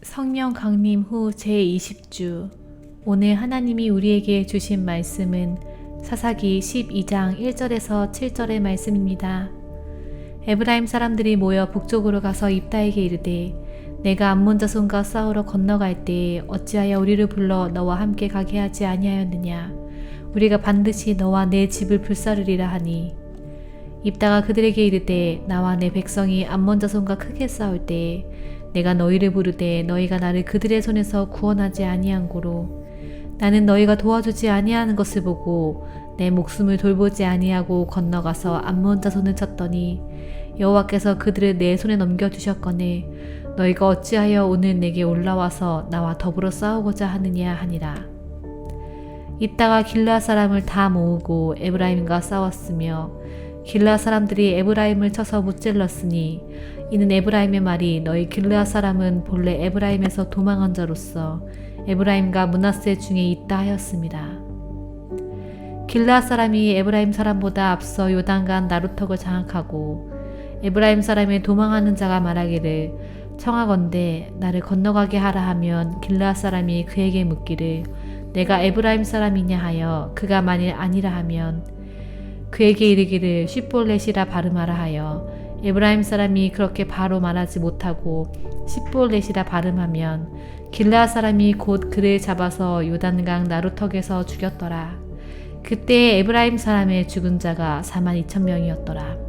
성령 강림 후 제20주 오늘 하나님이 우리에게 주신 말씀은 사사기 12장 1절에서 7절의 말씀입니다. 에브라임 사람들이 모여 북쪽으로 가서 입다에게 이르되 내가 암몬 자손과 싸우러 건너갈 때에 어찌하여 우리를 불러 너와 함께 가게 하지 아니하였느냐. 우리가 반드시 너와 내 집을 불사르리라 하니 입다가 그들에게 이르되 나와 내 백성이 암몬 자손과 크게 싸울 때에 내가 너희를 부르되 너희가 나를 그들의 손에서 구원하지 아니한 고로 나는 너희가 도와주지 아니하는 것을 보고 내 목숨을 돌보지 아니하고 건너가서 암몬 자손을 쳤더니 여호와께서 그들을 내 손에 넘겨주셨거늘 너희가 어찌하여 오늘 내게 올라와서 나와 더불어 싸우고자 하느냐 하니라. 입다가 길르앗 사람을 다 모으고 에브라임과 싸웠으며 길르앗 사람들이 에브라임을 쳐서 무찔렀으니 이는 에브라임의 말이 너희 길르앗 사람은 본래 에브라임에서 도망한 자로서 에브라임과 므낫세 중에 있다 하였습니다. 길르앗 사람이 에브라임 사람보다 앞서 요단강 나루턱을 장악하고 에브라임 사람의 도망하는 자가 말하기를 청하건대 나를 건너가게 하라 하면 길르앗 사람이 그에게 묻기를 내가 에브라임 사람이냐 하여 그가 만일 아니라 하면 그에게 이르기를 쉿볼렛이라 발음하라 하여 에브라임 사람이 그렇게 바로 말하지 못하고 쉿볼렛이라 발음하면 길르앗 사람이 곧 그를 잡아서 요단강 나루턱에서 죽였더라. 그때 에브라임 사람의 죽은 자가 42,000명이었더라.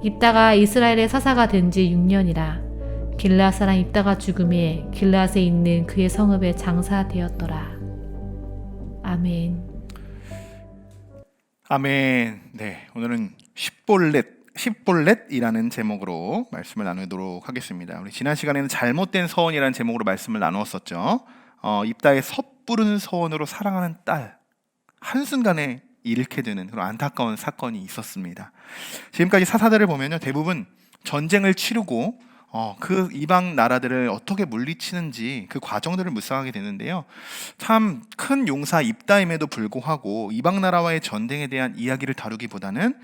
입다가 이스라엘의 사사가 된 지 6년이라. 길르앗 사람 입다가 죽음에 길르앗에 있는 그의 성읍에 장사되었더라. 아멘. 아멘. 네, 오늘은 십볼렛이라는 제목으로 말씀을 나누도록 하겠습니다. 우리 지난 시간에는 잘못된 서원이라는 제목으로 말씀을 나누었었죠. 입다의 섣부른 서원으로 사랑하는 딸 한순간에 잃게 되는 그런 안타까운 사건이 있었습니다. 지금까지 사사들을 보면요, 대부분 전쟁을 치르고 그 이방 나라들을 어떻게 물리치는지 그 과정들을 묵상하게 되는데요. 참 큰 용사 입다임에도 불구하고 이방 나라와의 전쟁에 대한 이야기를 다루기보다는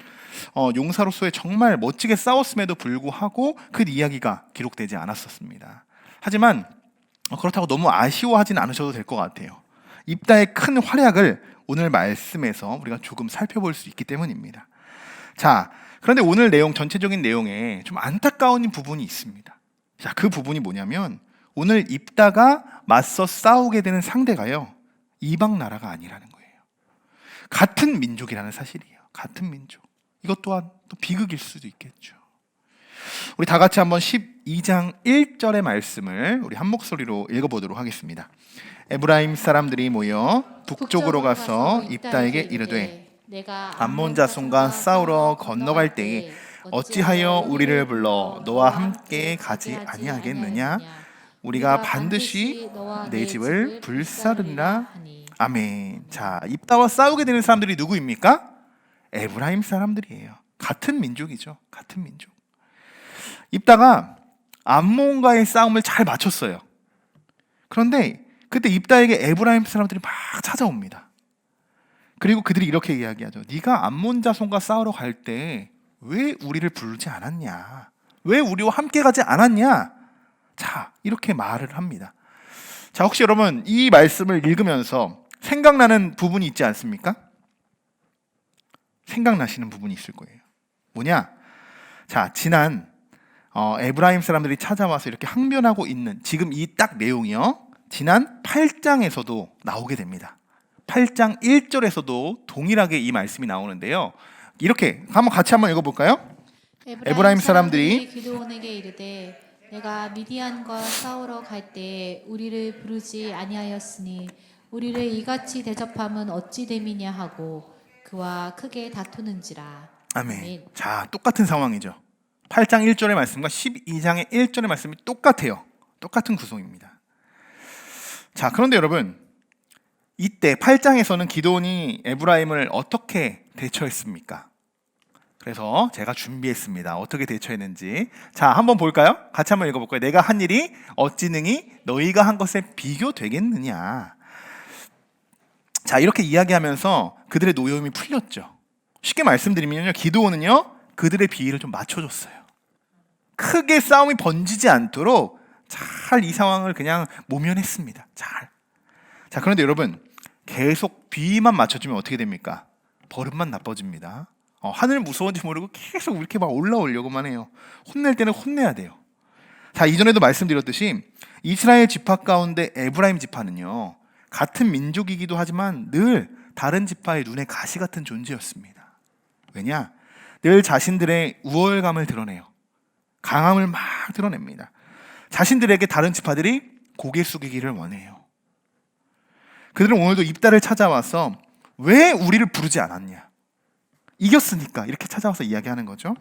용사로서의 정말 멋지게 싸웠음에도 불구하고 그 이야기가 기록되지 않았었습니다. 하지만 그렇다고 너무 아쉬워하진 않으셔도 될 것 같아요. 입다의 큰 활약을 오늘 말씀에서 우리가 조금 살펴볼 수 있기 때문입니다. 자, 그런데 오늘 내용, 전체적인 내용에 좀 안타까운 부분이 있습니다. 자, 그 부분이 뭐냐면 오늘 입다가 맞서 싸우게 되는 상대가요, 이방 나라가 아니라는 거예요. 같은 민족이라는 사실이에요. 같은 민족. 이것 또한 또 비극일 수도 있겠죠. 우리 다 같이 한번 12장 1절의 말씀을 우리 한 목소리로 읽어보도록 하겠습니다. 에브라임 사람들이 모여 북쪽으로 가서 입다에게 이르되 암몬 자손과 싸우러 건너갈 때에 어찌하여 우리를 불러 너와 함께 가지 아니하겠느냐? 우리가 반드시 내 집을 불사르리라. 아멘. 자, 입다와 싸우게 되는 사람들이 누구입니까? 에브라임 사람들이에요. 같은 민족이죠. 같은 민족. 입다가 암몬과의 싸움을 잘 마쳤어요. 그런데 그때 입다에게 에브라임 사람들이 막 찾아옵니다. 그리고 그들이 이렇게 이야기하죠. 네가 암몬 자손과 싸우러 갈 때 왜 우리를 부르지 않았냐? 왜 우리와 함께 가지 않았냐? 자, 이렇게 말을 합니다. 자, 혹시 여러분 이 말씀을 읽으면서 생각나는 부분이 있지 않습니까? 생각나시는 부분이 있을 거예요. 뭐냐? 자, 지난 에브라임 사람들이 찾아와서 이렇게 항변하고 있는 지금 이 딱 내용이요, 지난 8장에서도 나오게 됩니다. 8장 1절에서도 동일하게 이 말씀이 나오는데요. 이렇게 같이 한번 읽어볼까요? 에브라임 사람들이 기드온에게 이르되 내가 미디안과 싸우러 갈 때에 우리를 부르지 아니하였으니 우리를 이같이 대접함은 어찌 됨이냐 하고 그와 크게 다투는지라. 아멘. 자, 똑같은 상황이죠. 8장 1절의 말씀과 12장의 1절의 말씀이 똑같아요. 똑같은 구성입니다. 자, 그런데 여러분, 이때 8장에서는 기드온이 에브라임을 어떻게 대처했습니까? 그래서 제가 준비했습니다. 어떻게 대처했는지. 자, 한번 볼까요? 같이 한번 읽어볼까요? 내가 한 일이 어찌 능히 너희가 한 것에 비교되겠느냐. 자, 이렇게 이야기하면서 그들의 노여움이 풀렸죠. 쉽게 말씀드리면요, 기드온은요 그들의 비위를 좀 맞춰줬어요. 크게 싸움이 번지지 않도록 잘 이 상황을 그냥 모면했습니다. 잘. 자, 그런데 여러분, 계속 비만 맞춰주면 어떻게 됩니까? 버릇만 나빠집니다. 하늘 무서운지 모르고 계속 이렇게 막 올라오려고만 해요. 혼낼 때는 혼내야 돼요. 자, 이전에도 말씀드렸듯이 이스라엘 지파 가운데 에브라임 지파는요, 같은 민족이기도 하지만 늘 다른 지파의 눈에 가시 같은 존재였습니다. 왜냐? 늘 자신들의 우월감을 드러내요. 강함을 막 드러냅니다. 자신들에게 다른 지파들이 고개 숙이기를 원해요. 그들은 오늘도 입다를 찾아와서 왜 우리를 부르지 않았냐? 이겼으니까 이렇게 찾아와서 이야기하는 거죠.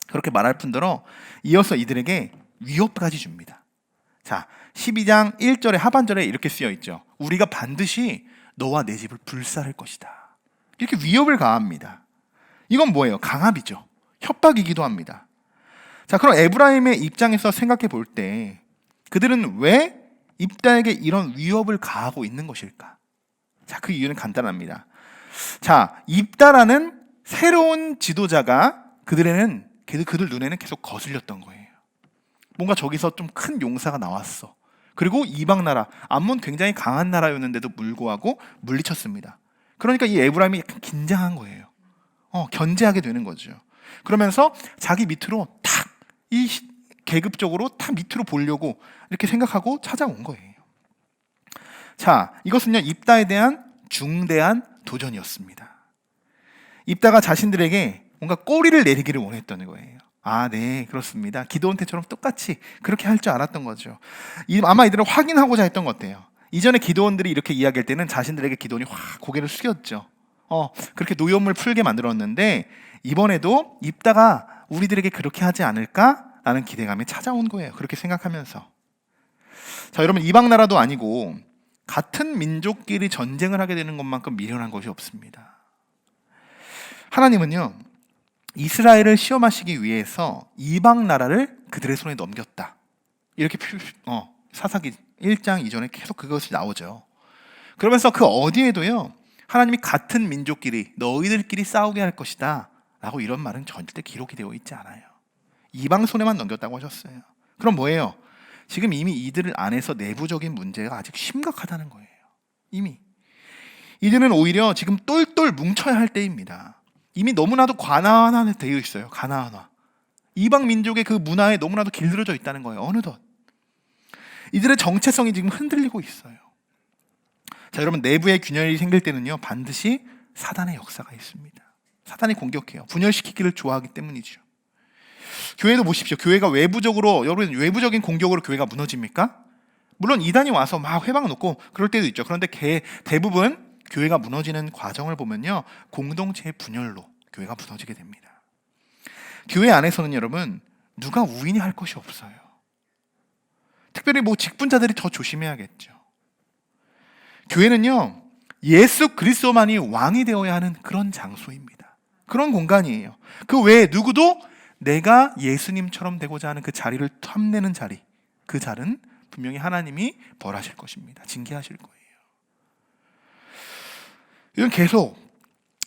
그렇게 말할 뿐더러 이어서 이들에게 위협까지 줍니다. 자, 12장 1절의 하반절에 이렇게 쓰여 있죠. 우리가 반드시 너와 내 집을 불살할 것이다. 이렇게 위협을 가합니다. 이건 뭐예요? 강압이죠. 협박이기도 합니다. 자, 그럼 에브라임의 입장에서 생각해 볼 때 그들은 왜 입다에게 이런 위협을 가하고 있는 것일까? 자, 그 이유는 간단합니다. 자, 입다라는 새로운 지도자가 그들 눈에는 계속 거슬렸던 거예요. 뭔가 저기서 좀 큰 용사가 나왔어. 그리고 이방 나라, 암몬 굉장히 강한 나라였는데도 불구하고 물리쳤습니다. 그러니까 이 에브라임이 약간 긴장한 거예요. 견제하게 되는 거죠. 그러면서 자기 밑으로 이 계급적으로 탁 밑으로 보려고 이렇게 생각하고 찾아온 거예요. 자, 이것은요, 입다에 대한 중대한 도전이었습니다. 입다가 자신들에게 뭔가 꼬리를 내리기를 원했던 거예요. 아, 네, 그렇습니다. 기드온 때처럼 똑같이 그렇게 할 줄 알았던 거죠. 아마 이들은 확인하고자 했던 것 같아요. 이전에 기드온들이 이렇게 이야기할 때는 자신들에게 기드온이 확 고개를 숙였죠. 그렇게 노여움을 풀게 만들었는데 이번에도 입다가 우리들에게 그렇게 하지 않을까라는 기대감이 찾아온 거예요. 그렇게 생각하면서. 자, 여러분, 이방 나라도 아니고 같은 민족끼리 전쟁을 하게 되는 것만큼 미련한 것이 없습니다. 하나님은요, 이스라엘을 시험하시기 위해서 이방 나라를 그들의 손에 넘겼다. 이렇게 사사기 1장 이전에 계속 그것이 나오죠. 그러면서 그 어디에도요, 하나님이 같은 민족끼리 너희들끼리 싸우게 할 것이다 라고 이런 말은 절대 기록이 되어 있지 않아요. 이방 손에만 넘겼다고 하셨어요. 그럼 뭐예요? 지금 이미 이들 안에서 내부적인 문제가 아직 심각하다는 거예요. 이미 이들은 오히려 지금 똘똘 뭉쳐야 할 때입니다. 이미 너무나도 가나안화 되어 있어요. 가나안화. 이방 민족의 그 문화에 너무나도 길들여져 있다는 거예요. 어느덧 이들의 정체성이 지금 흔들리고 있어요. 자, 여러분, 내부의 균열이 생길 때는요, 반드시 사단의 역사가 있습니다. 사단이 공격해요. 분열시키기를 좋아하기 때문이죠. 교회도 보십시오. 교회가 여러분, 외부적인 공격으로 교회가 무너집니까? 물론 이단이 와서 막 회방 놓고 그럴 때도 있죠. 그런데 대부분 교회가 무너지는 과정을 보면요, 공동체의 분열로 교회가 무너지게 됩니다. 교회 안에서는 여러분, 누가 우인이 할 것이 없어요. 특별히 직분자들이 더 조심해야겠죠. 교회는요, 예수 그리스도만이 왕이 되어야 하는 그런 장소입니다. 그런 공간이에요. 그 외에 누구도 내가 예수님처럼 되고자 하는 그 자리를 탐내는 자리, 그 자리는 분명히 하나님이 벌하실 것입니다. 징계하실 거예요. 이건 계속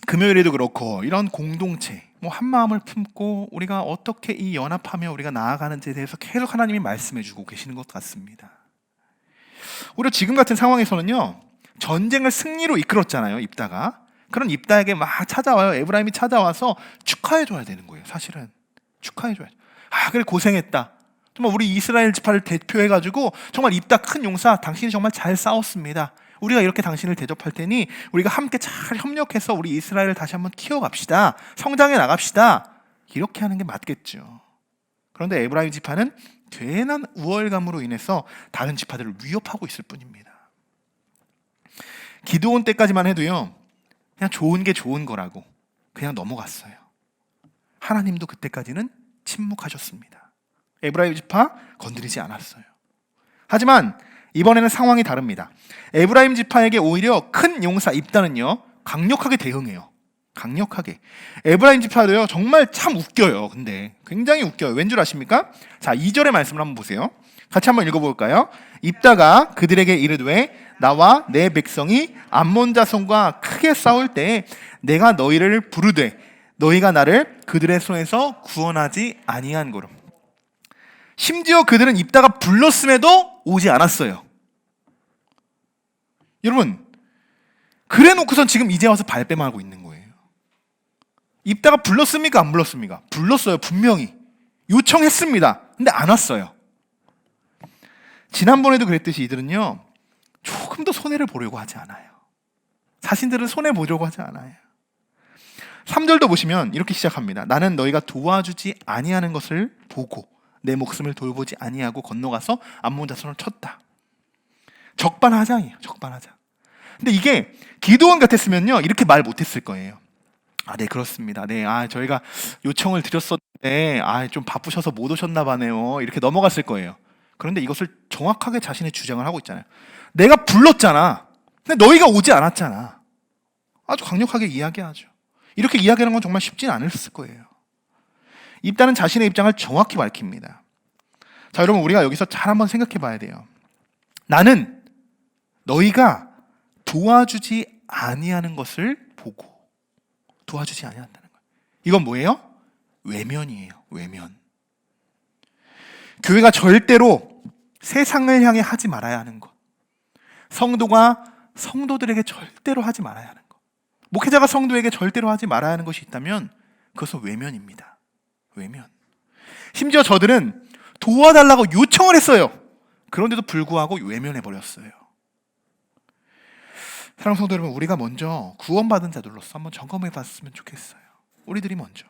금요일에도 그렇고 이런 공동체, 한 마음을 품고 우리가 어떻게 이 연합하며 우리가 나아가는지에 대해서 계속 하나님이 말씀해 주고 계시는 것 같습니다. 오히려 지금 같은 상황에서는요, 전쟁을 승리로 이끌었잖아요, 입다가. 그런 입다에게 막 찾아와요. 에브라임이 찾아와서 축하해 줘야 되는 거예요. 사실은 축하해 줘야죠. 그래, 고생했다. 정말 우리 이스라엘 지파를 대표해가지고 정말 입다 큰 용사, 당신이 정말 잘 싸웠습니다. 우리가 이렇게 당신을 대접할 테니 우리가 함께 잘 협력해서 우리 이스라엘을 다시 한번 키워갑시다. 성장해 나갑시다. 이렇게 하는 게 맞겠죠. 그런데 에브라임 지파는 괜한 우월감으로 인해서 다른 지파들을 위협하고 있을 뿐입니다. 기드온 때까지만 해도요, 그냥 좋은 게 좋은 거라고 그냥 넘어갔어요. 하나님도 그때까지는 침묵하셨습니다. 에브라임 지파 건드리지 않았어요. 하지만 이번에는 상황이 다릅니다. 에브라임 지파에게 오히려 큰 용사 입다는요, 강력하게 대응해요. 강력하게. 에브라임 지파도요, 정말 참 웃겨요. 근데 굉장히 웃겨요. 왠 줄 아십니까? 자, 2절의 말씀을 한번 보세요. 같이 한번 읽어볼까요? 입다가 그들에게 이르되 나와 내 백성이 암몬 자손과 크게 싸울 때 내가 너희를 부르되 너희가 나를 그들의 손에서 구원하지 아니한 고름. 심지어 그들은 입다가 불렀음에도 오지 않았어요. 여러분, 그래 놓고선 지금 이제 와서 발뺌하고 있는 거예요. 입다가 불렀습니까? 안 불렀습니까? 불렀어요. 분명히. 요청했습니다. 근데 안 왔어요. 지난번에도 그랬듯이 이들은요, 조금 더 손해를 보려고 하지 않아요. 자신들은 손해보려고 하지 않아요. 3절도 보시면 이렇게 시작합니다. 나는 너희가 도와주지 아니하는 것을 보고 내 목숨을 돌보지 아니하고 건너가서 암몬 자손을 쳤다. 적반하장이에요. 적반하장. 근데 이게 기도원 같았으면요, 이렇게 말 못했을 거예요. 네, 그렇습니다. 네, 저희가 요청을 드렸었는데 좀 바쁘셔서 못 오셨나 봐네요. 이렇게 넘어갔을 거예요. 그런데 이것을 정확하게 자신의 주장을 하고 있잖아요. 내가 불렀잖아. 근데 너희가 오지 않았잖아. 아주 강력하게 이야기하죠. 이렇게 이야기하는 건 정말 쉽진 않았을 거예요. 입다는 자신의 입장을 정확히 밝힙니다. 자, 여러분, 우리가 여기서 잘 한번 생각해 봐야 돼요. 나는 너희가 도와주지 아니하는 것을 보고 도와주지 아니한다는 거예요. 이건 뭐예요? 외면이에요. 외면. 교회가 절대로 세상을 향해 하지 말아야 하는 것, 성도가 성도들에게 절대로 하지 말아야 하는 것, 목회자가 성도에게 절대로 하지 말아야 하는 것이 있다면 그것은 외면입니다. 외면. 심지어 저들은 도와달라고 요청을 했어요. 그런데도 불구하고 외면해버렸어요. 사랑하는 성도 여러분, 우리가 먼저 구원받은 자들로서 한번 점검해봤으면 좋겠어요. 우리들이 먼저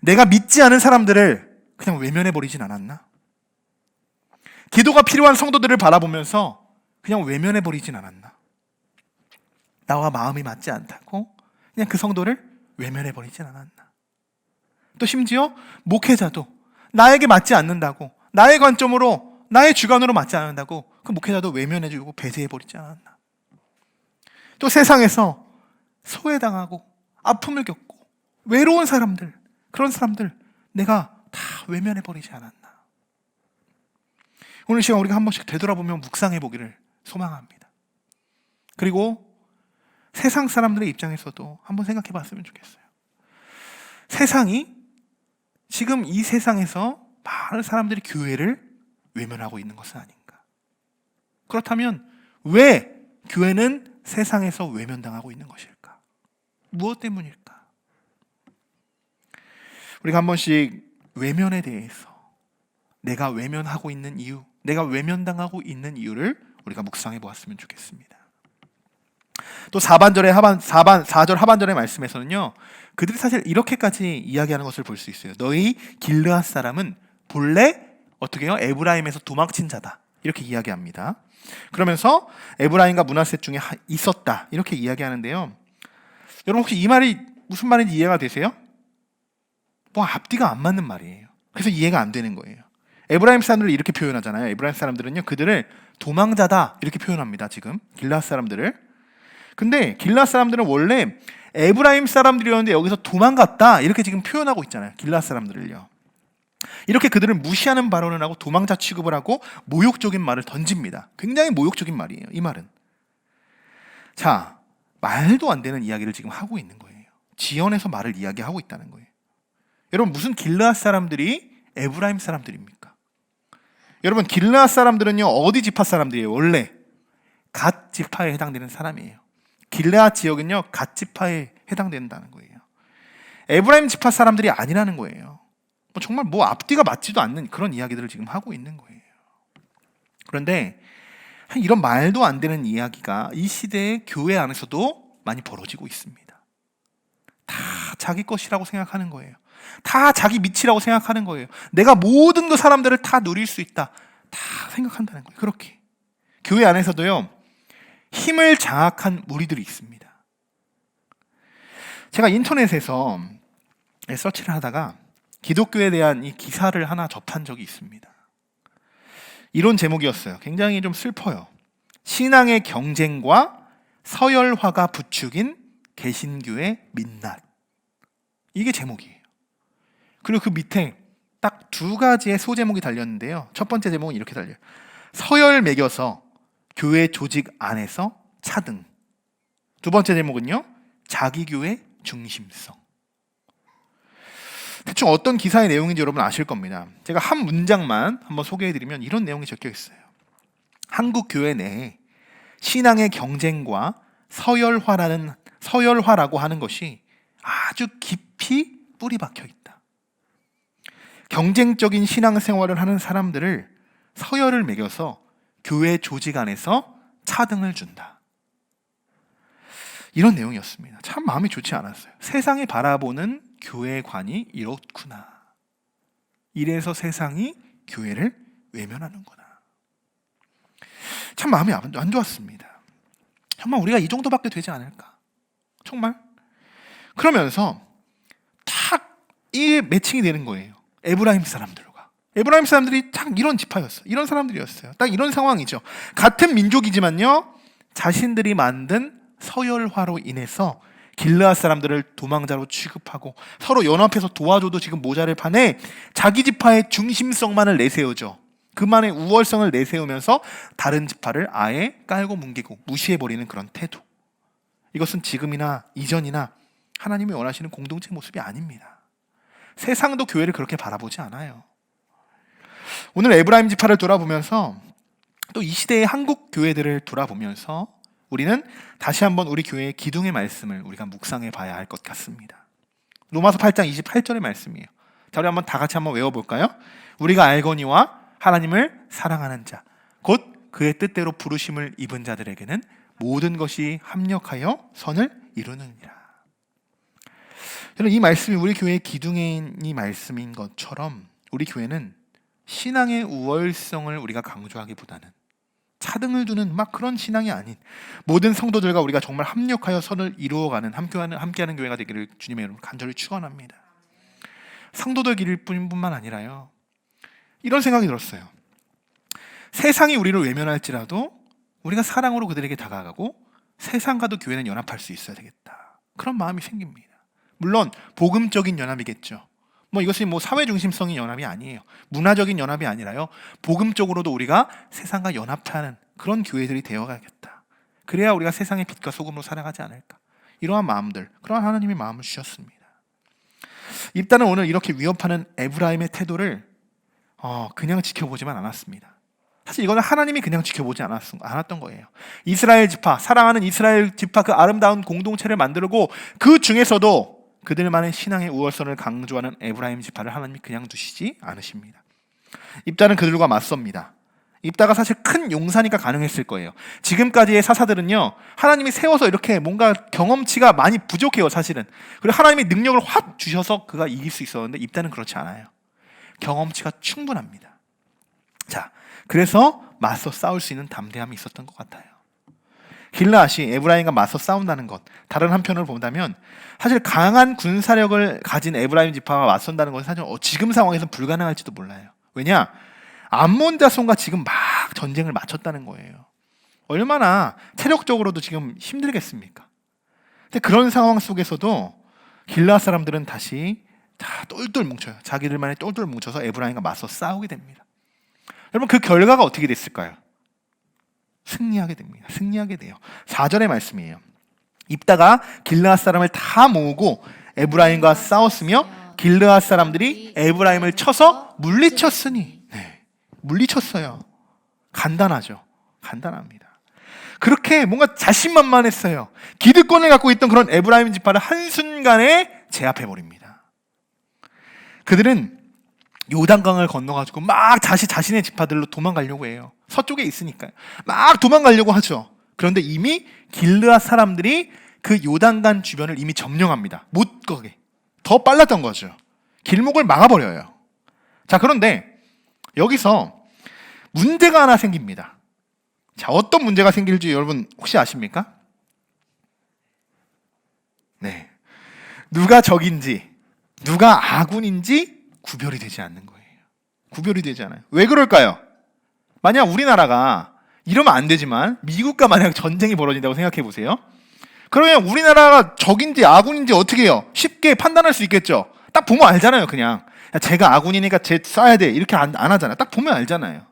내가 믿지 않은 사람들을 그냥 외면해버리진 않았나? 기도가 필요한 성도들을 바라보면서 그냥 외면해버리진 않았나? 나와 마음이 맞지 않다고 그냥 그 성도를 외면해버리진 않았나? 또 심지어 목회자도 나에게 맞지 않는다고, 나의 관점으로, 나의 주관으로 맞지 않는다고 그 목회자도 외면해주고 배제해버리지 않았나? 또 세상에서 소외당하고 아픔을 겪고 외로운 사람들, 그런 사람들 내가 다 외면해버리지 않았나? 오늘 시간 우리가 한 번씩 되돌아보며 묵상해보기를 소망합니다. 그리고 세상 사람들의 입장에서도 한번 생각해봤으면 좋겠어요. 세상이 지금 이 세상에서 많은 사람들이 교회를 외면하고 있는 것은 아닌가? 그렇다면 왜 교회는 세상에서 외면당하고 있는 것일까? 무엇 때문일까? 우리가 한 번씩 외면에 대해서, 내가 외면하고 있는 이유, 내가 외면당하고 있는 이유를 우리가 묵상해 보았으면 좋겠습니다. 또 4절 하반절의 말씀에서는요, 그들이 사실 이렇게까지 이야기하는 것을 볼 수 있어요. 너희 길르앗 사람은 본래 어떻게 해요? 에브라임에서 도망친 자다, 이렇게 이야기합니다. 그러면서 에브라임과 므낫세 중에 있었다, 이렇게 이야기하는데요. 여러분, 혹시 이 말이 무슨 말인지 이해가 되세요? 뭐 앞뒤가 안 맞는 말이에요. 그래서 이해가 안 되는 거예요. 에브라임 사람들을 이렇게 표현하잖아요. 에브라임 사람들은요, 그들을 도망자다 이렇게 표현합니다. 지금 길르앗 사람들을. 근데 길르앗 사람들은 원래 에브라임 사람들이었는데 여기서 도망갔다 이렇게 지금 표현하고 있잖아요. 길르앗 사람들을요. 이렇게 그들을 무시하는 발언을 하고 도망자 취급을 하고 모욕적인 말을 던집니다. 굉장히 모욕적인 말이에요, 이 말은. 자, 말도 안 되는 이야기를 지금 하고 있는 거예요. 지연해서 말을 이야기하고 있다는 거예요. 여러분, 무슨 길르앗 사람들이 에브라임 사람들입니까? 여러분, 길르앗 사람들은요, 어디 지파 사람들이에요? 원래 갓 지파에 해당되는 사람이에요. 길르앗 지역은요, 갓 지파에 해당된다는 거예요. 에브라임 지파 사람들이 아니라는 거예요. 정말 앞뒤가 맞지도 않는 그런 이야기들을 지금 하고 있는 거예요. 그런데 이런 말도 안 되는 이야기가 이 시대의 교회 안에서도 많이 벌어지고 있습니다. 다 자기 것이라고 생각하는 거예요. 다 자기 밑이라고 생각하는 거예요. 내가 모든 그 사람들을 다 누릴 수 있다, 다 생각한다는 거예요. 그렇게 교회 안에서도요, 힘을 장악한 무리들이 있습니다. 제가 인터넷에서 서치를 하다가 기독교에 대한 이 기사를 하나 접한 적이 있습니다. 이런 제목이었어요. 굉장히 좀 슬퍼요. 신앙의 경쟁과 서열화가 부추긴 개신교의 민낯. 이게 제목이에요. 그리고 그 밑에 딱 두 가지의 소제목이 달렸는데요. 첫 번째 제목은 이렇게 달려요. 서열 매겨서 교회 조직 안에서 차등. 두 번째 제목은요, 자기 교회 중심성. 대충 어떤 기사의 내용인지 여러분 아실 겁니다. 제가 한 문장만 한번 소개해드리면 이런 내용이 적혀 있어요. 한국 교회 내에 신앙의 경쟁과 서열화라고 하는 것이 아주 깊이 뿌리 박혀 있다. 경쟁적인 신앙생활을 하는 사람들을 서열을 매겨서 교회 조직 안에서 차등을 준다. 이런 내용이었습니다. 참 마음이 좋지 않았어요. 세상이 바라보는 교회관이 이렇구나. 이래서 세상이 교회를 외면하는구나. 참 마음이 안 좋았습니다. 정말 우리가 이 정도밖에 되지 않을까? 정말? 그러면서 탁 이게 매칭이 되는 거예요. 에브라임 사람들과. 에브라임 사람들이 딱 이런 지파였어요. 이런 사람들이었어요. 딱 이런 상황이죠. 같은 민족이지만요, 자신들이 만든 서열화로 인해서 길르앗 사람들을 도망자로 취급하고 서로 연합해서 도와줘도 지금 모자를 판에 자기 지파의 중심성만을 내세우죠. 그만의 우월성을 내세우면서 다른 지파를 아예 깔고 뭉개고 무시해버리는 그런 태도. 이것은 지금이나 이전이나 하나님이 원하시는 공동체 모습이 아닙니다. 세상도 교회를 그렇게 바라보지 않아요. 오늘 에브라임 지파를 돌아보면서 또 이 시대의 한국 교회들을 돌아보면서 우리는 다시 한번 우리 교회의 기둥의 말씀을 우리가 묵상해 봐야 할 것 같습니다. 로마서 8장 28절의 말씀이에요. 자, 우리 한번 다 같이 한번 외워볼까요? 우리가 알거니와 하나님을 사랑하는 자, 곧 그의 뜻대로 부르심을 입은 자들에게는 모든 것이 합력하여 선을 이루느니라. 저는 이 말씀이 우리 교회의 기둥의 말씀인 것처럼 우리 교회는 신앙의 우월성을 우리가 강조하기보다는 차등을 두는 막 그런 신앙이 아닌 모든 성도들과 우리가 정말 합력하여 선을 이루어가는 함께하는 교회가 되기를 주님의 이름으로 간절히 축원합니다. 성도들 길일 뿐만 아니라요, 이런 생각이 들었어요. 세상이 우리를 외면할지라도 우리가 사랑으로 그들에게 다가가고 세상과도 교회는 연합할 수 있어야 되겠다. 그런 마음이 생깁니다. 물론 복음적인 연합이겠죠. 이것이 사회 중심성의 연합이 아니에요. 문화적인 연합이 아니라요, 복음적으로도 우리가 세상과 연합하는 그런 교회들이 되어가겠다. 그래야 우리가 세상의 빛과 소금으로 살아가지 않을까. 이러한 마음들, 그러한 하나님의 마음을 주셨습니다. 입다는 오늘 이렇게 위협하는 에브라임의 태도를 그냥 지켜보지만 않았습니다. 사실 이거는 하나님이 그냥 지켜보지 않았던 거예요. 이스라엘 지파, 사랑하는 이스라엘 지파, 그 아름다운 공동체를 만들고 그 중에서도 그들만의 신앙의 우월성을 강조하는 에브라임 지파를 하나님이 그냥 두시지 않으십니다. 입다는 그들과 맞섭니다. 입다가 사실 큰 용사니까 가능했을 거예요. 지금까지의 사사들은요, 하나님이 세워서 이렇게 뭔가 경험치가 많이 부족해요, 사실은. 그리고 하나님이 능력을 확 주셔서 그가 이길 수 있었는데 입다는 그렇지 않아요. 경험치가 충분합니다. 자, 그래서 맞서 싸울 수 있는 담대함이 있었던 것 같아요. 길르앗이 에브라임과 맞서 싸운다는 것, 다른 한편으로 본다면 사실 강한 군사력을 가진 에브라임 지파와 맞선다는 것은 사실 지금 상황에서는 불가능할지도 몰라요. 왜냐? 암몬 자손과 지금 막 전쟁을 마쳤다는 거예요. 얼마나 체력적으로도 지금 힘들겠습니까? 근데 그런 상황 속에서도 길르앗 사람들은 다시 다 똘똘 뭉쳐요. 자기들만의 똘똘 뭉쳐서 에브라임과 맞서 싸우게 됩니다. 여러분, 그 결과가 어떻게 됐을까요? 승리하게 됩니다. 승리하게 돼요. 4절의 말씀이에요. 입다가 길르앗 사람을 다 모으고 에브라임과 싸웠으며 길르앗 사람들이 에브라임을 쳐서 물리쳤으니. 네, 물리쳤어요. 간단하죠. 간단합니다. 그렇게 뭔가 자신만만했어요. 기득권을 갖고 있던 그런 에브라임 지파를 한순간에 제압해버립니다. 그들은 요단강을 건너가지고 막 자신의 지파들로 도망가려고 해요. 서쪽에 있으니까요. 막 도망가려고 하죠. 그런데 이미 길르앗 사람들이 그 요단강 주변을 이미 점령합니다. 못 가게. 더 빨랐던 거죠. 길목을 막아버려요. 자, 그런데 여기서 문제가 하나 생깁니다. 자, 어떤 문제가 생길지 여러분 혹시 아십니까? 네, 누가 적인지 누가 아군인지 구별이 되지 않는 거예요. 구별이 되지 않아요. 왜 그럴까요? 만약 우리나라가 이러면 안 되지만 미국과 만약 전쟁이 벌어진다고 생각해 보세요. 그러면 우리나라가 적인지 아군인지 어떻게 해요? 쉽게 판단할 수 있겠죠. 딱 보면 알잖아요. 그냥 야, 쟤가 아군이니까 쟤 쏴야 돼 이렇게 안 하잖아요. 딱 보면 알잖아요.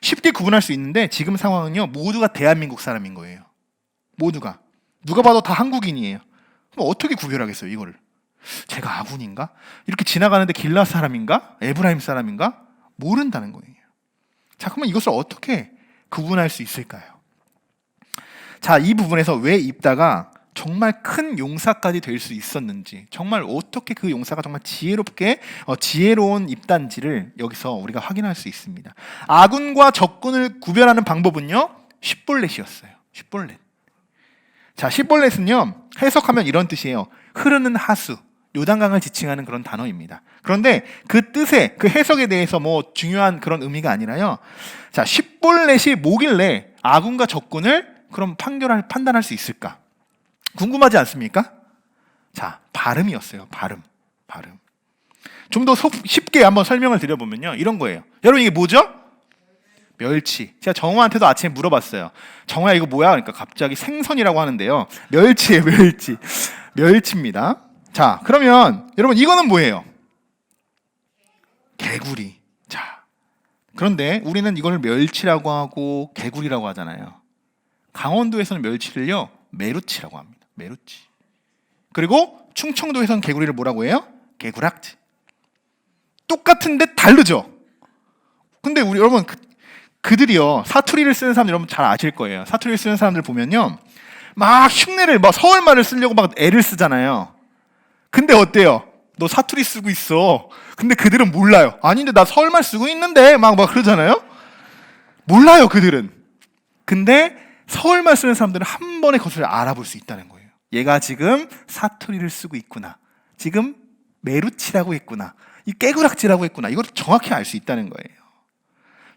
쉽게 구분할 수 있는데 지금 상황은요, 모두가 대한민국 사람인 거예요. 모두가. 누가 봐도 다 한국인이에요. 그럼 어떻게 구별하겠어요, 이거를? 제가 아군인가? 이렇게 지나가는데 길라 사람인가? 에브라임 사람인가? 모른다는 거예요. 자, 그러면 이것을 어떻게 구분할 수 있을까요? 자, 이 부분에서 왜 입다가 정말 큰 용사까지 될 수 있었는지, 정말 어떻게 그 용사가 정말 지혜롭게 지혜로운 입단지를 여기서 우리가 확인할 수 있습니다. 아군과 적군을 구별하는 방법은요, 쉿볼렛이었어요. 쉿볼렛. 자, 쉿볼렛은요, 해석하면 이런 뜻이에요. 흐르는 하수, 요단강을 지칭하는 그런 단어입니다. 그런데 그 뜻에, 그 해석에 대해서 뭐 중요한 그런 의미가 아니라요. 자, 쉿볼렛이 뭐길래 아군과 적군을 그럼 판단할 수 있을까? 궁금하지 않습니까? 자, 발음이었어요. 발음. 좀 더 쉽게 한번 설명을 드려보면요, 이런 거예요. 여러분, 이게 뭐죠? 멸치. 제가 정우한테도 아침에 물어봤어요. 정우야, 이거 뭐야? 그러니까 갑자기 생선이라고 하는데요. 멸치예요, 멸치. 멸치입니다. 자, 그러면 여러분, 이거는 뭐예요? 개구리. 자, 그런데 우리는 이걸 멸치라고 하고 개구리라고 하잖아요. 강원도에서는 멸치를요, 메루치라고 합니다. 메루치. 그리고 충청도에서는 개구리를 뭐라고 해요? 개구락지. 똑같은데 다르죠? 근데 우리 여러분, 그들이요, 사투리를 쓰는 사람들 여러분 잘 아실 거예요. 사투리를 쓰는 사람들 보면요, 막 흉내를, 막 서울말을 쓰려고 막 애를 쓰잖아요. 근데 어때요? 너 사투리 쓰고 있어. 근데 그들은 몰라요. 아닌데 나 서울말 쓰고 있는데 막 그러잖아요. 몰라요, 그들은. 근데 서울말 쓰는 사람들은 한 번에 그것을 알아볼 수 있다는 거예요. 얘가 지금 사투리를 쓰고 있구나. 지금 메루치라고 했구나. 이 깨구락지라고 했구나. 이걸 정확히 알 수 있다는 거예요.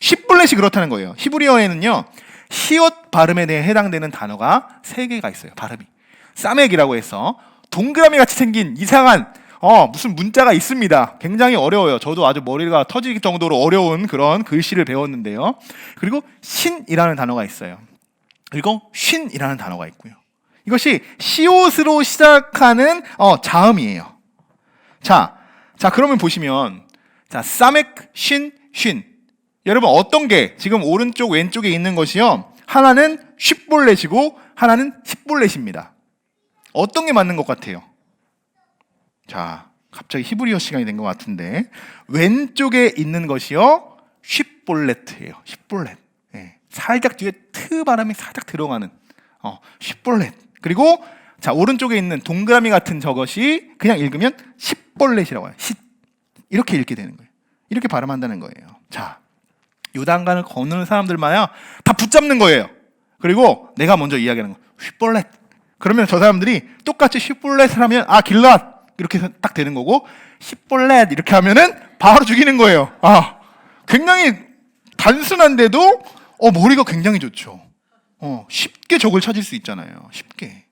쉿볼렛이 그렇다는 거예요. 히브리어에는요, 히읗 발음에 대해 해당되는 단어가 3개가 있어요. 발음이. 싸맥이라고 해서 동그라미 같이 생긴 이상한 무슨 문자가 있습니다. 굉장히 어려워요. 저도 아주 머리가 터질 정도로 어려운 그런 글씨를 배웠는데요. 그리고 신이라는 단어가 있어요. 그리고 쉰이라는 단어가 있고요. 이것이 시옷으로 시작하는 자음이에요. 자, 그러면 보시면, 자, 싸맥, 쉰, 쉰. 여러분, 어떤 게 지금 오른쪽 왼쪽에 있는 것이요, 하나는 쉿볼렛이고 하나는 쉿볼렛입니다. 어떤 게 맞는 것 같아요? 자, 갑자기 히브리어 시간이 된 것 같은데, 왼쪽에 있는 것이요, 쉿볼렛이에요. 쉿볼렛. 네. 살짝 뒤에 트 발음이 살짝 들어가는 쉿볼렛. 그리고 자, 오른쪽에 있는 동그라미 같은 저것이 그냥 읽으면 쉿볼렛이라고 해요. 이렇게 읽게 되는 거예요. 이렇게 발음한다는 거예요. 자, 요단강을 건너는 사람들마야 다 붙잡는 거예요. 그리고 내가 먼저 이야기하는 거, 쉿볼렛. 그러면 저 사람들이 똑같이 쉿볼렛을 하면 길랏 이렇게 딱 되는 거고, 쉿볼렛 이렇게 하면은 바로 죽이는 거예요. 굉장히 단순한데도 머리가 굉장히 좋죠. 쉽게 적을 찾을 수 있잖아요. 쉽게.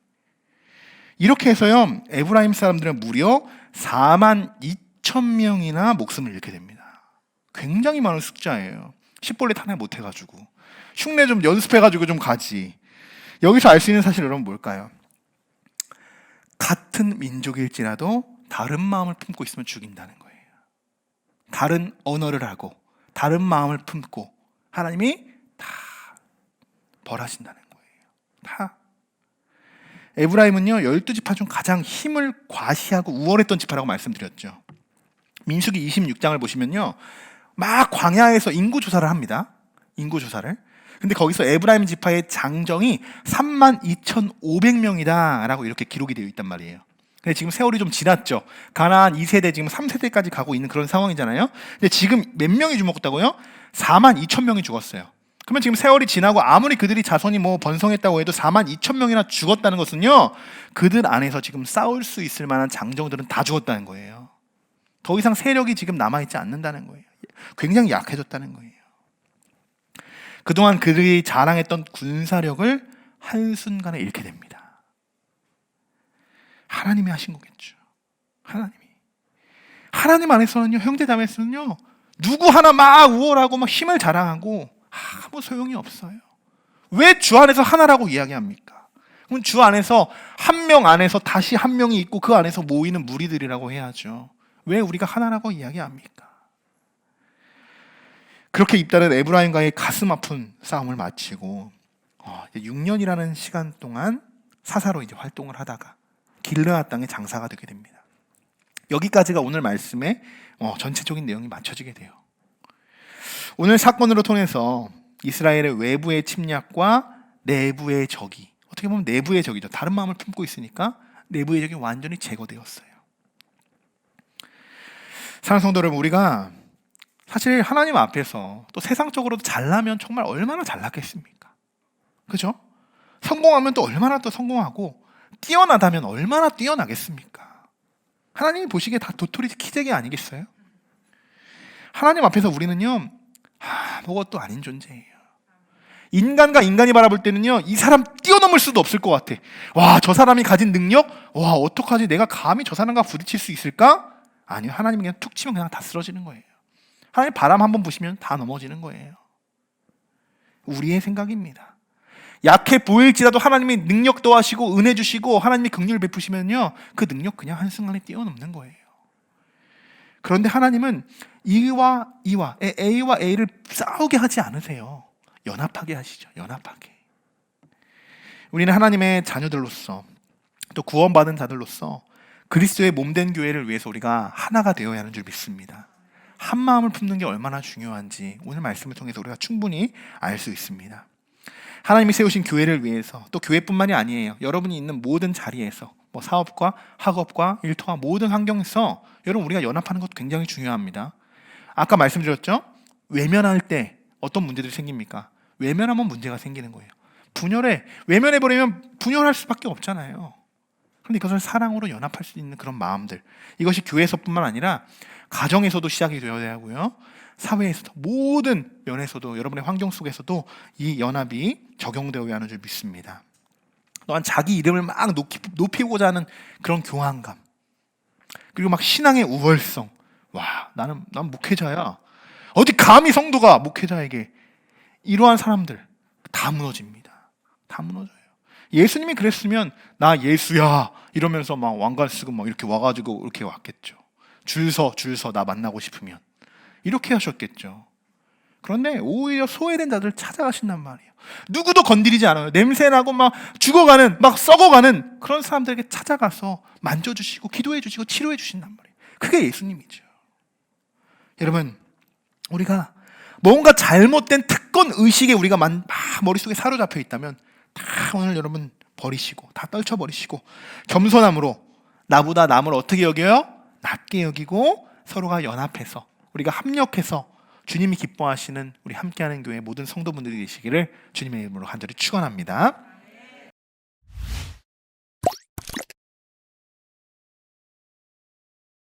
이렇게 해서요, 에브라임 사람들은 무려 42,000명이나 목숨을 잃게 됩니다. 굉장히 많은 숫자예요. 쉿볼렛 하나 못 해가지고. 흉내 좀 연습해가지고 좀 가지. 여기서 알 수 있는 사실 여러분 뭘까요? 같은 민족일지라도 다른 마음을 품고 있으면 죽인다는 거예요. 다른 언어를 하고 다른 마음을 품고 하나님이 다 벌하신다는 거예요. 다. 에브라임은요, 12지파 중 가장 힘을 과시하고 우월했던 지파라고 말씀드렸죠. 민수기 26장을 보시면요, 막 광야에서 인구조사를 합니다. 인구조사를. 근데 거기서 에브라임 지파의 장정이 32,500명이다 라고 이렇게 기록이 되어 있단 말이에요. 근데 지금 세월이 좀 지났죠. 가나안 2세대, 지금 3세대까지 가고 있는 그런 상황이잖아요. 근데 지금 몇 명이 죽었다고요? 42,000명이 죽었어요. 그러면 지금 세월이 지나고 아무리 그들이 자손이 번성했다고 해도 42,000명이나 죽었다는 것은요, 그들 안에서 지금 싸울 수 있을 만한 장정들은 다 죽었다는 거예요. 더 이상 세력이 지금 남아있지 않는다는 거예요. 굉장히 약해졌다는 거예요. 그동안 그들이 자랑했던 군사력을 한순간에 잃게 됩니다. 하나님이 하신 거겠죠. 하나님 안에서는요, 형제자매에서는요, 누구 하나 막 우월하고 막 힘을 자랑하고 아무 소용이 없어요. 왜 주 안에서 하나라고 이야기합니까? 그럼 주 안에서 한 명 안에서 다시 한 명이 있고 그 안에서 모이는 무리들이라고 해야죠. 왜 우리가 하나라고 이야기합니까? 그렇게 입다는 에브라임과의 가슴 아픈 싸움을 마치고 6년이라는 시간 동안 사사로 이제 활동을 하다가 길르앗 땅의 장사가 되게 됩니다. 여기까지가 오늘 말씀의 전체적인 내용이 맞춰지게 돼요. 오늘 사건으로 통해서 이스라엘의 외부의 침략과 내부의 적이, 어떻게 보면 내부의 적이죠. 다른 마음을 품고 있으니까 내부의 적이 완전히 제거되었어요. 사랑하는 성도 여러분, 우리가 사실 하나님 앞에서 또 세상적으로도 잘나면 정말 얼마나 잘났겠습니까? 그죠? 성공하면 또 얼마나 또 성공하고, 뛰어나다면 얼마나 뛰어나겠습니까? 하나님이 보시기에 다 도토리 키재기 아니겠어요? 하나님 앞에서 우리는요, 아무것도 아닌 존재예요. 인간과 인간이 바라볼 때는요, 이 사람 뛰어넘을 수도 없을 것 같아. 와, 저 사람이 가진 능력? 와, 어떡하지? 내가 감히 저 사람과 부딪힐 수 있을까? 아니요, 하나님이 그냥 툭 치면 그냥 다 쓰러지는 거예요. 하나님 바람 한번 부시면 다 넘어지는 거예요. 우리의 생각입니다. 약해 보일지라도 하나님이 능력 더하시고 은혜 주시고 하나님이 긍휼을 베푸시면요, 그 능력 그냥 한순간에 뛰어넘는 거예요. 그런데 하나님은 A와 A를 싸우게 하지 않으세요. 연합하게 하시죠. 연합하게. 우리는 하나님의 자녀들로서, 또 구원받은 자들로서 그리스도의 몸된 교회를 위해서 우리가 하나가 되어야 하는 줄 믿습니다. 한 마음을 품는 게 얼마나 중요한지 오늘 말씀을 통해서 우리가 충분히 알 수 있습니다. 하나님이 세우신 교회를 위해서, 또 교회뿐만이 아니에요. 여러분이 있는 모든 자리에서, 사업과 학업과 일터와 모든 환경에서 여러분 우리가 연합하는 것도 굉장히 중요합니다. 아까 말씀드렸죠? 외면할 때 어떤 문제들이 생깁니까? 외면하면 문제가 생기는 거예요. 외면해버리면 분열할 수밖에 없잖아요. 그런데 이것을 사랑으로 연합할 수 있는 그런 마음들, 이것이 교회에서뿐만 아니라 가정에서도 시작이 되어야 하고요, 사회에서도, 모든 면에서도, 여러분의 환경 속에서도 이 연합이 적용되어야 하는 줄 믿습니다. 또한 자기 이름을 막 높이고자 하는 그런 교만감, 그리고 막 신앙의 우월성. 와, 난 목회자야. 어디 감히 성도가 목회자에게, 이러한 사람들 다 무너집니다. 다 무너져요. 예수님이 그랬으면 나 예수야 이러면서 막 왕관 쓰고 막 이렇게 와가지고 이렇게 왔겠죠. 줄 서 나 만나고 싶으면 이렇게 하셨겠죠. 그런데 오히려 소외된 자들 찾아가신단 말이에요. 누구도 건드리지 않아요. 냄새나고 막 죽어가는, 막 썩어가는 그런 사람들에게 찾아가서 만져주시고 기도해주시고 치료해주신단 말이에요. 그게 예수님이죠. 여러분, 우리가 뭔가 잘못된 특권 의식에 우리가 머릿속에 사로잡혀 있다면 다 오늘 여러분 버리시고, 다 떨쳐버리시고, 겸손함으로 나보다 남을 어떻게 여겨요? 낮게 여기고 서로가 연합해서, 우리가 합력해서 주님이 기뻐하시는 우리 함께하는 교회 모든 성도분들이 되시기를 주님의 이름으로 간절히 축원합니다.